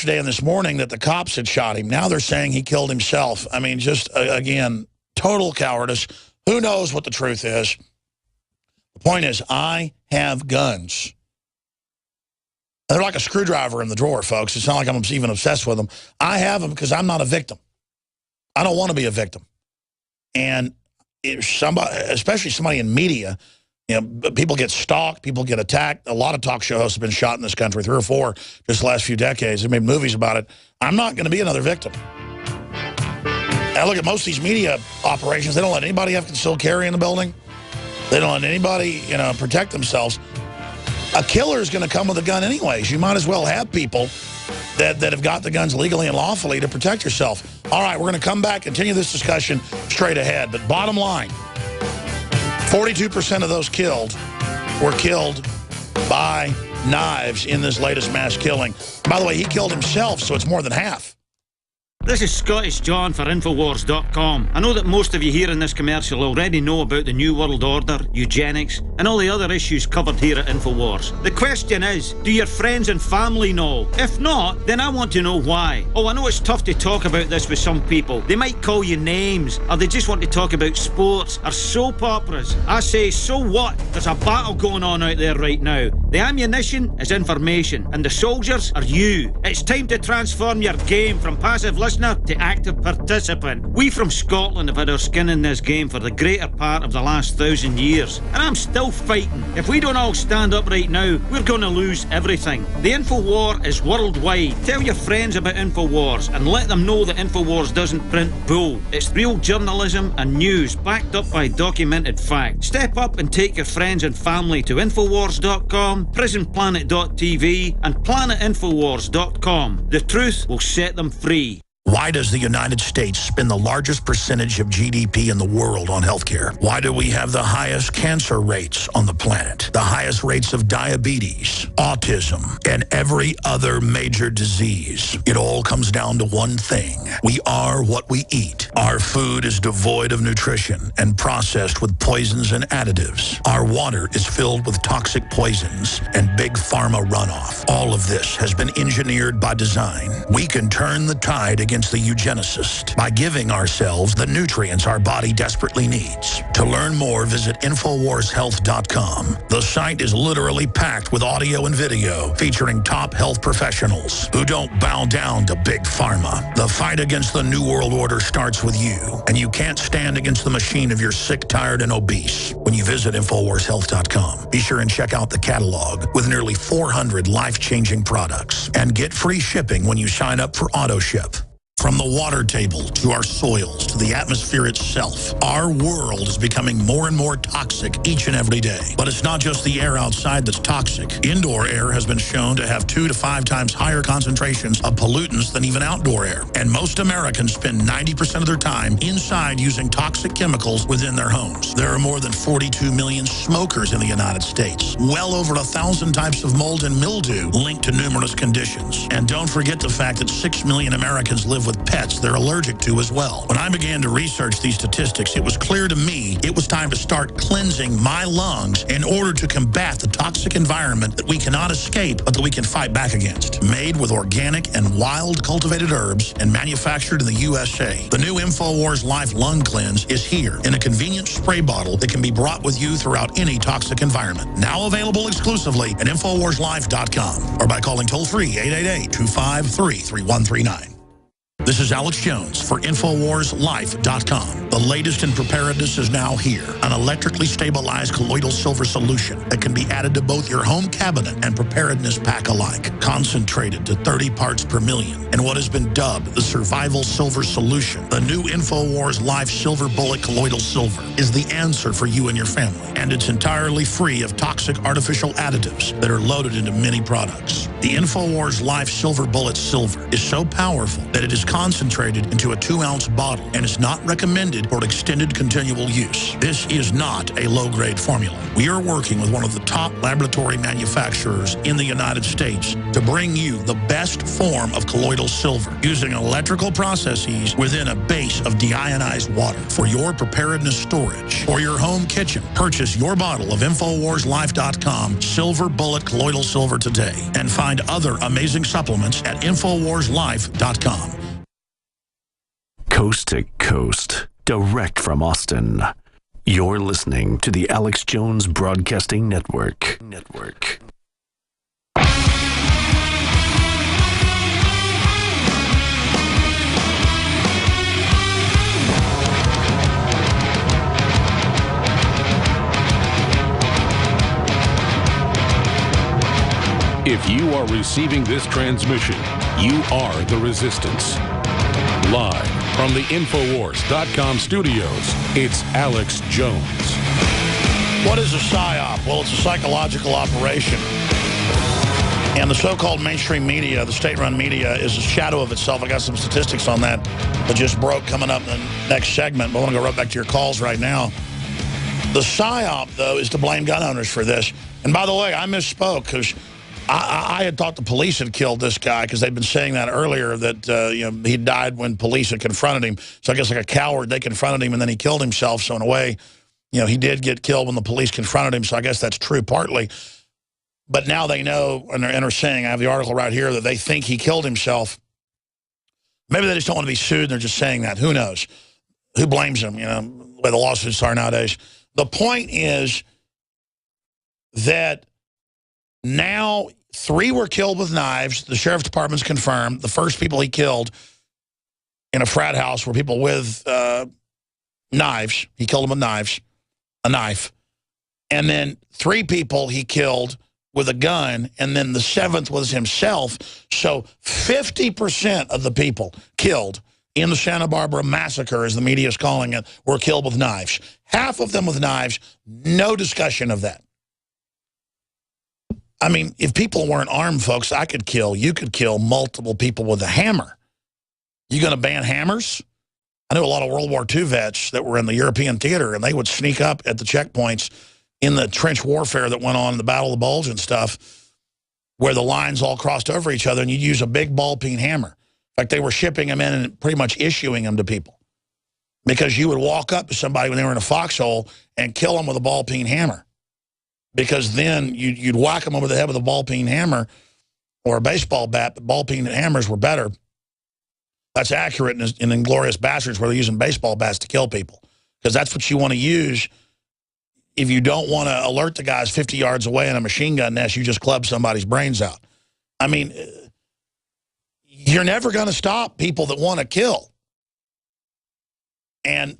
yesterday and this morning that the cops had shot him. Now they're saying he killed himself. I mean, just, again, total cowardice. Who knows what the truth is? The point is, I have guns. They're like a screwdriver in the drawer, folks. It's not like I'm even obsessed with them. I have them because I'm not a victim. I don't want to be a victim. And if somebody, especially somebody in media, you know, people get stalked, people get attacked. A lot of talk show hosts have been shot in this country, 3 or 4, just the last few decades. They made movies about it. I'm not going to be another victim. I look at most of these media operations, they don't let anybody have concealed carry in the building. They don't let anybody, you know, protect themselves. A killer is going to come with a gun anyways. You might as well have people that have got the guns legally and lawfully to protect yourself. All right, we're going to come back, continue this discussion straight ahead. But bottom line, 42% of those killed were killed by knives in this latest mass killing. By the way, he killed himself, so it's more than half. This is Scottish John for Infowars.com. I know that most of you here in this commercial already know about the New World Order, eugenics, and all the other issues covered here at Infowars. The question is, do your friends and family know? If not, then I want to know why. Oh, I know it's tough to talk about this with some people. They might call you names, or they just want to talk about sports or soap operas. I say, so what? There's a battle going on out there right now. The ammunition is information, and the soldiers are you. It's time to transform your game from passive listener to active participant. We from Scotland have had our skin in this game for the greater part of the last 1,000 years, and I'm still fighting. If we don't all stand up right now, we're going to lose everything. The Infowar is worldwide. Tell your friends about Infowars and let them know that Infowars doesn't print bull. It's real journalism and news backed up by documented fact. Step up and take your friends and family to Infowars.com, PrisonPlanet.tv, and PlanetInfowars.com. The truth will set them free. Why does the United States spend the largest percentage of GDP in the world on healthcare? Why do we have the highest cancer rates on the planet, the highest rates of diabetes, autism, and every other major disease? It all comes down to one thing. We are what we eat. Our food is devoid of nutrition and processed with poisons and additives. Our water is filled with toxic poisons and big pharma runoff. All of this has been engineered by design. We can turn the tide against the eugenicist by giving ourselves the nutrients our body desperately needs. To learn more, visit InfoWarsHealth.com. The site is literally packed with audio and video featuring top health professionals who don't bow down to big pharma. The fight against the New World Order starts with you, and you can't stand against the machine if you're sick, tired, and obese. When you visit InfoWarsHealth.com, be sure and check out the catalog with nearly 400 life-changing products and get free shipping when you sign up for AutoShip. From the water table to our soils to the atmosphere itself, our world is becoming more and more toxic each and every day. But it's not just the air outside that's toxic. Indoor air has been shown to have 2 to 5 times higher concentrations of pollutants than even outdoor air. And most Americans spend 90% of their time inside using toxic chemicals within their homes. There are more than 42 million smokers in the United States. Well over 1,000 types of mold and mildew linked to numerous conditions. And don't forget the fact that 6 million Americans live with pets they're allergic to as well. When I began to research these statistics, it was clear to me it was time to start cleansing my lungs in order to combat the toxic environment that we cannot escape, but that we can fight back against. Made with organic and wild cultivated herbs and manufactured in the USA, the new InfoWars Life Lung Cleanse is here in a convenient spray bottle that can be brought with you throughout any toxic environment. Now available exclusively at InfoWarsLife.com or by calling toll-free 888-253-3139. This is Alex Jones for InfoWarsLife.com. The latest in preparedness is now here. An electrically stabilized colloidal silver solution that can be added to both your home cabinet and preparedness pack alike. Concentrated to 30 parts per million in what has been dubbed the survival silver solution. The new InfoWars Life Silver Bullet Colloidal Silver is the answer for you and your family. And it's entirely free of toxic artificial additives that are loaded into many products. The InfoWars Life Silver Bullet Silver is so powerful that it is concentrated into a 2-ounce bottle and is not recommended for extended continual use. This is not a low-grade formula. We are working with one of the top laboratory manufacturers in the United States to bring you the best form of colloidal silver using electrical processes within a base of deionized water for your preparedness storage or your home kitchen. Purchase your bottle of InfoWarsLife.com Silver Bullet Colloidal Silver today and find other amazing supplements at InfoWarsLife.com. Coast to coast, direct from Austin. You're listening to the Alex Jones Broadcasting Network. If you are receiving this transmission, you are the Resistance. Live from the Infowars.com studios, it's Alex Jones. What is a PSYOP? Well, it's a psychological operation. And the so-called mainstream media, the state-run media, is a shadow of itself. I got some statistics on that just broke coming up in the next segment, but I want to go right back to your calls right now. The PSYOP, though, is to blame gun owners for this. And by the way, I misspoke because I had thought the police had killed this guy because they'd been saying that earlier, that he died when police had confronted him. So I guess like a coward, they confronted him and then he killed himself. So in a way, he did get killed when the police confronted him. So I guess that's true partly. But now they know, and they're saying, I have the article right here, that they think he killed himself. Maybe they just don't want to be sued and they're just saying that. Who knows? Who blames them, the way the lawsuits are nowadays. The point is that now 3 were killed with knives. The sheriff's department's confirmed. The first people he killed in a frat house were people with knives. He killed them with knives, a knife. And then 3 people he killed with a gun, and then the 7th was himself. So 50% of the people killed in the Santa Barbara massacre, as the media is calling it, were killed with knives. Half of them with knives, no discussion of that. I mean, if people weren't armed, folks, you could kill multiple people with a hammer. You going to ban hammers? I know a lot of World War II vets that were in the European theater, and they would sneak up at the checkpoints in the trench warfare that went on in the Battle of the Bulge and stuff, where the lines all crossed over each other, and you'd use a big ball-peen hammer. In fact, they were shipping them in and pretty much issuing them to people, because you would walk up to somebody when they were in a foxhole and kill them with a ball-peen hammer. Because then you'd whack them over the head with a ball-peen hammer or a baseball bat, but ball-peen hammers were better. That's accurate in Inglourious Basterds, where they're using baseball bats to kill people. Because that's what you want to use if you don't want to alert the guys 50 yards away in a machine gun nest. You just club somebody's brains out. I mean, you're never going to stop people that want to kill. And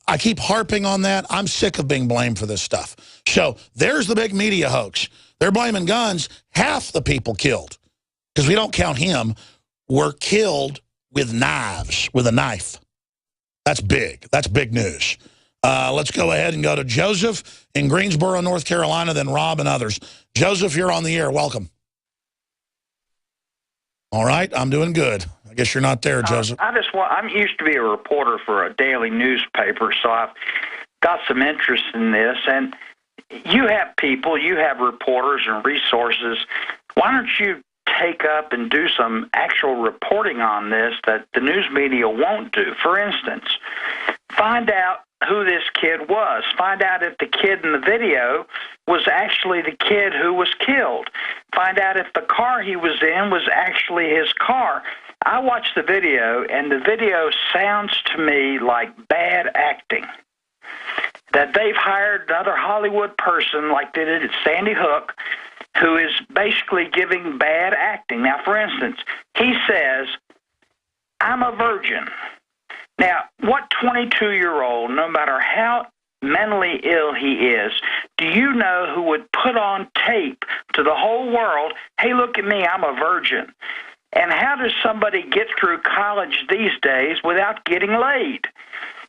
I keep harping on that. I'm sick of being blamed for this stuff. So there's the big media hoax. They're blaming guns. Half the people killed, because we don't count him, were killed with knives, with a knife. That's big. That's big news. Let's go ahead and go to Joseph in Greensboro, North Carolina, then Rob and others. Joseph, you're on the air. Welcome. All right, I'm doing good. I guess you're not there, Joseph. I'm used to be a reporter for a daily newspaper, so I've got some interest in this. And you have people, you have reporters and resources. Why don't you take up and do some actual reporting on this that the news media won't do? For instance, find out who this kid was. Find out if the kid in the video was actually the kid who was killed. Find out if the car he was in was actually his car. I watched the video, and the video sounds to me like bad acting. That they've hired another Hollywood person, like they did at Sandy Hook, who is basically giving bad acting. Now, for instance, he says, "I'm a virgin." Now, what 22-year-old, no matter how mentally ill he is, do you know who would put on tape to the whole world, "Hey, look at me, I'm a virgin"? And how does somebody get through college these days without getting laid?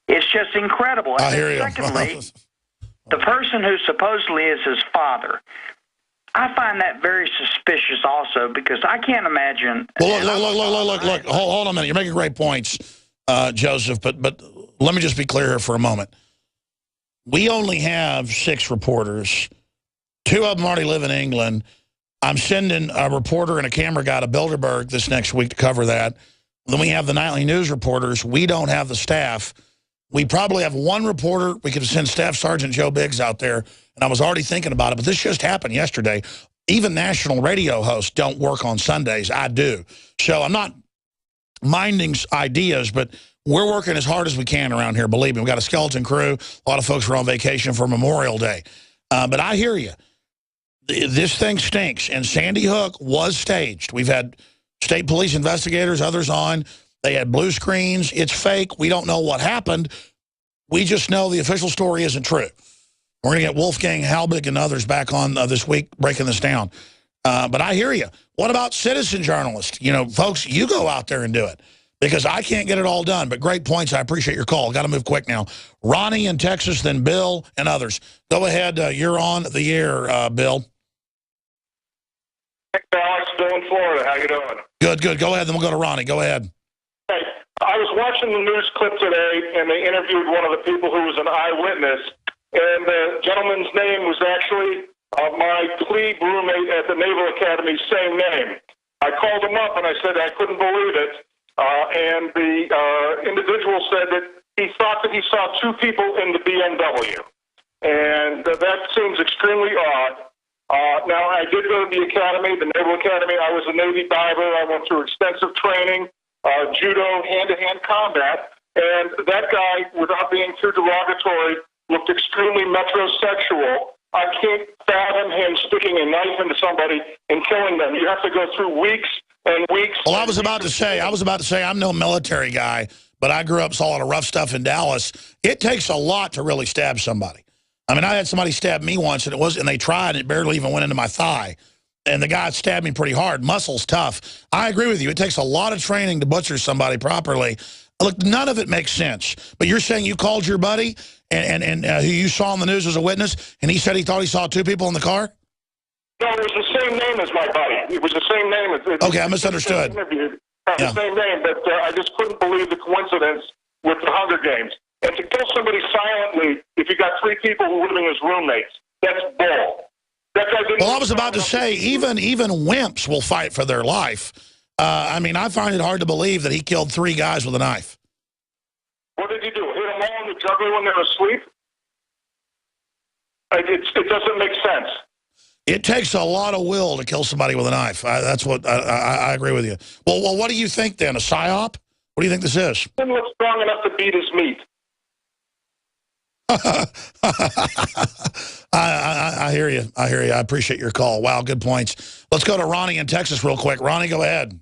It's just incredible. I hear you. Secondly, the person who supposedly is his father, I find that very suspicious also, because I can't imagine. Well, look. Hold on a minute. You're making great points, Joseph, but let me just be clear here for a moment. We only have 6 reporters. 2 of them already live in England. I'm sending a reporter and a camera guy to Bilderberg this next week to cover that. Then we have the nightly news reporters. We don't have the staff. We probably have 1 reporter. We could send Staff Sergeant Joe Biggs out there, and I was already thinking about it, but this just happened yesterday. Even national radio hosts don't work on Sundays. I do. So I'm not minding ideas, but we're working as hard as we can around here, believe me. We've got a skeleton crew. A lot of folks were on vacation for Memorial Day. But I hear you. This thing stinks, and Sandy Hook was staged. We've had state police investigators, others on. They had blue screens. It's fake. We don't know what happened. We just know the official story isn't true. We're going to get Wolfgang Halbig and others back on this week breaking this down. But I hear you. What about citizen journalists? You know, folks, you go out there and do it, because I can't get it all done. But great points. I appreciate your call. Got to move quick now. Ronnie in Texas, then Bill and others. Go ahead. You're on the air, Bill. Hey, Alex, Bill in Florida. How you doing? Good. Go ahead. Then we'll go to Ronnie. Go ahead. Hey, I was watching the news clip today, and they interviewed one of the people who was an eyewitness, and the gentleman's name was actually my plebe roommate at the Naval Academy, same name. I called him up, and I said I couldn't believe it, and the individual said that he thought that he saw 2 people in the BMW, and that seems extremely odd. Now, I did go to the academy, the Naval Academy. I was a Navy diver. I went through extensive training, judo, hand-to-hand combat, and that guy, without being too derogatory, looked extremely metrosexual. I can't fathom him sticking a knife into somebody and killing them. You have to go through weeks and weeks. Well, I was about to say, I'm no military guy, but I grew up, saw a lot of rough stuff in Dallas. It takes a lot to really stab somebody. I mean, I had somebody stab me once, and they tried, and it barely even went into my thigh. And the guy stabbed me pretty hard. Muscle's tough. I agree with you. It takes a lot of training to butcher somebody properly. Look, none of it makes sense. But you're saying you called your buddy and who you saw on the news as a witness, and he said he thought he saw 2 people in the car? No, it was the same name as my buddy. It was the same name. Okay, I misunderstood. The same name, but I just couldn't believe the coincidence with the Hunger Games. And to kill somebody silently, if you got 3 people who were living as roommates, that's bull. That guy didn't. Well, I was about to say, even wimps will fight for their life. I mean, I find it hard to believe that he killed 3 guys with a knife. What did he do? Hit them all in the jugular when they were asleep? It doesn't make sense. It takes a lot of will to kill somebody with a knife. That's what I agree with you. Well, what do you think then? A psyop? What do you think this is? He didn't look strong enough to beat his meat. I hear you. I appreciate your call. Wow, good points. Let's go to Ronnie in Texas real quick. Ronnie, go ahead.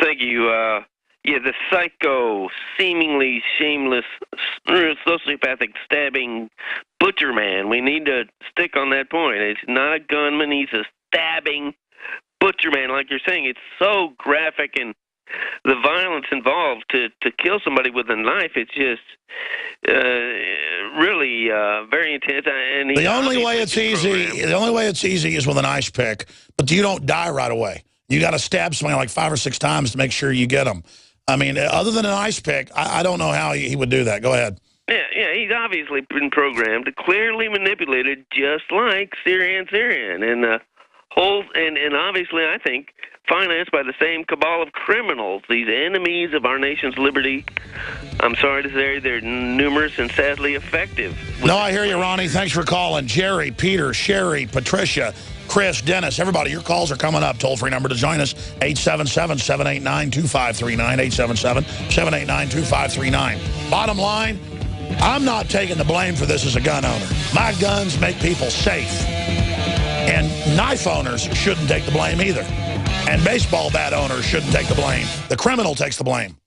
Thank you. Yeah, the psycho, seemingly shameless, sociopathic stabbing butcher man. We need to stick on that point. It's not a gunman. He's a stabbing butcher man. Like you're saying, it's so graphic, and the violence involved to kill somebody with a knife, it's just really very intense. And the only way it's easy is with an ice pick, but you don't die right away. You got to stab somebody like 5 or 6 times to make sure you get them. I mean, other than an ice pick, I don't know how he would do that. Go ahead. Yeah, he's obviously been programmed, clearly manipulated, just like Syrian, and and obviously, I think, financed by the same cabal of criminals, these enemies of our nation's liberty. I'm sorry to say they're numerous and sadly effective. No, I hear you, Ronnie. Thanks for calling. Jerry, Peter, Sherry, Patricia, Chris, Dennis, everybody, your calls are coming up. Toll-free number to join us, 877-789-2539, 877-789-2539. Bottom line, I'm not taking the blame for this as a gun owner. My guns make people safe. And knife owners shouldn't take the blame either. And baseball bat owners shouldn't take the blame. The criminal takes the blame.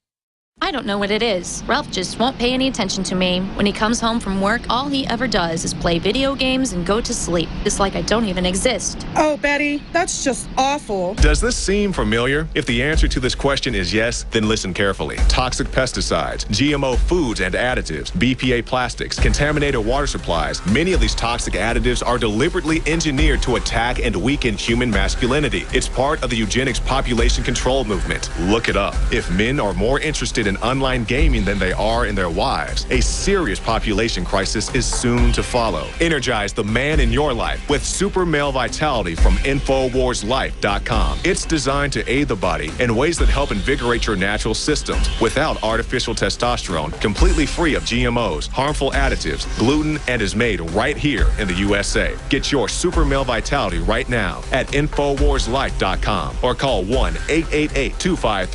I don't know what it is. Ralph just won't pay any attention to me. When he comes home from work, all he ever does is play video games and go to sleep. It's like I don't even exist. Oh, Betty, that's just awful. Does this seem familiar? If the answer to this question is yes, then listen carefully. Toxic pesticides, GMO foods and additives, BPA plastics, contaminated water supplies. Many of these toxic additives are deliberately engineered to attack and weaken human masculinity. It's part of the eugenics population control movement. Look it up. If men are more interested in online gaming than they are in their wives, a serious population crisis is soon to follow. Energize the man in your life with Super Male Vitality from InfoWarsLife.com. It's designed to aid the body in ways that help invigorate your natural systems without artificial testosterone, completely free of GMOs, harmful additives, gluten, and is made right here in the USA. Get your Super Male Vitality right now at InfoWarsLife.com or call 1-888-253